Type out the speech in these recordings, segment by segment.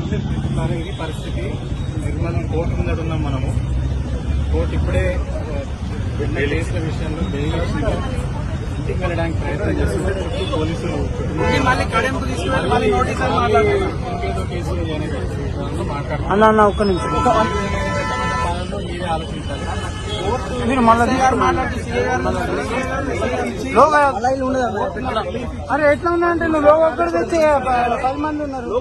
ఇది పరిస్థితి. నిర్మలం కోర్టు ముందట ఉన్నాం మనము. కోర్టు ఇప్పుడే చేసిన విషయంలో బెయిల్ ఇంటికి వెళ్ళడానికి ప్రయత్నం చేస్తున్నారు. చుట్టూ పోలీసులు ఇంకేదో కేసులు మాట్లాడుతున్నారు. ఒక్క నిమిషం మీరే ఆలోచించాలి. అరే ఎట్లా ఉన్నా అంటే నువ్వు లోగో ఒక్కరు తెచ్చి 10 మంది ఉన్నారు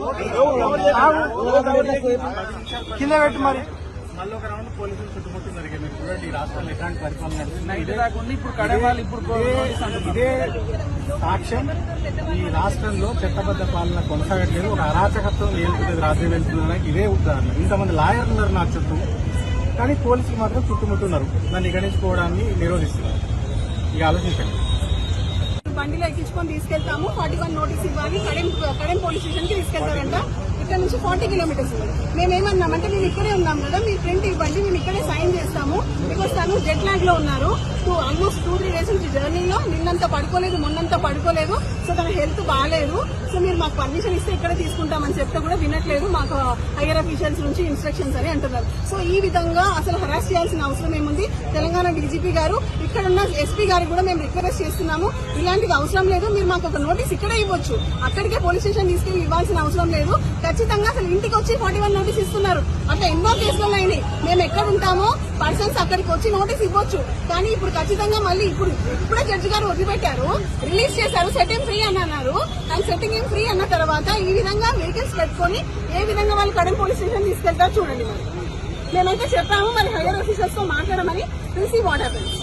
కింద పెట్టి మరి మళ్ళీ ఒక రౌండ్ పోలీసులు చుట్టుముట్టు జరిగింది. చూడండి ఈ రాష్ట్రంలో ఎట్లాంటి పరిపాలన ఇదే సాక్ష్యం. ఈ రాష్ట్రంలో చట్టబద్ధ పాలన కొనసాగట్లేదు, ఒక అరాచకత్వం ఏలుతుంది, రాజ్యం వెళ్తుందని ఇదే ఉదాహరణ. ఇంతమంది లాయర్లు ఉన్నారు నా చుట్టూ, కానీ పోలీసులు మాత్రం చుట్టుముట్టున్నారు, నన్ను ఇగణించుకోవడాన్ని నిరోధిస్తున్నారు. ఇక ఆలోచించండి. బండిలో ఎక్కించుకొని తీసుకెళ్తాము. 41 నోటీస్ ఇవ్వాలి. కడెం పోలీస్ స్టేషన్ కి తీసుకెళ్తారంట. ఇక్కడ నుంచి 40 కిలోమీటర్స్. మేమేమన్నామంటే మేము ఇక్కడే ఉన్నాం కదా, మీ ప్రింట్ ఇవ్వండి, మేము ఇక్కడే సైన్ చేస్తాము. బికాస్ తను జెట్ ల్యాగ్ లో ఉన్నారు. ఆల్మోస్ట్ 2-3 డేస్ నుంచి జర్నీలో, నిన్నంతా పడుకోలేదు, మొన్నంతా పడుకోలేదు. సో తన హెల్త్ బాగాలేదు. సో మీరు మాకు పర్మిషన్ ఇస్తే ఇక్కడే తీసుకుంటామని చెప్తే కూడా వినట్లేదు. మాకు హైయర్ అఫీషియల్స్ నుంచి ఇన్స్ట్రక్షన్స్ అని అంటున్నారు. సో ఈ విధంగా అసలు హరాస్ చేయాల్సిన అవసరం ఏముంది? తెలంగాణ డీజీపీ గారు, ఇక్కడ ఉన్న ఎస్పీ గారికి కూడా మేము రిక్వెస్ట్ చేస్తున్నాము. ఇలాంటిది అవసరం లేదు, మీరు మాకు ఒక నోటీస్ ఇక్కడే ఇవ్వచ్చు, అక్కడికే పోలీస్ స్టేషన్ తీసుకెళ్లి ఇవ్వాల్సిన అవసరం లేదు. ఖచ్చితంగా అసలు ఇంటికి వచ్చి 41 నోటీస్ ఇస్తున్నారు. అట్లా ఎన్నో కేసులు అయినాయి. మేము ఎక్కడ ఉంటామో పర్సన్స్ అక్కడికి వచ్చి నోటీస్ ఇవ్వచ్చు. కానీ ఇప్పుడు ఖచ్చితంగా మళ్ళీ ఇప్పుడే జడ్జి గారు వదిలిపెట్టారు, రిలీజ్ చేశారు, సెట్టింగ్ ఫ్రీ అని అన్నారు. అండ్ సెట్టింగ్ ఫ్రీ అన్న తర్వాత ఈ విధంగా వెహికల్స్ పెట్టుకుని ఏ విధంగా వాళ్ళు కడెం పోలీస్ స్టేషన్ తీసుకెళ్తారు చూడండి. మరి మేమైతే చెప్పాము, మరి హైయర్ ఆఫీసర్స్ తో మాట్లాడమని. తెలిసి వాట్ హ్యాపెన్స్.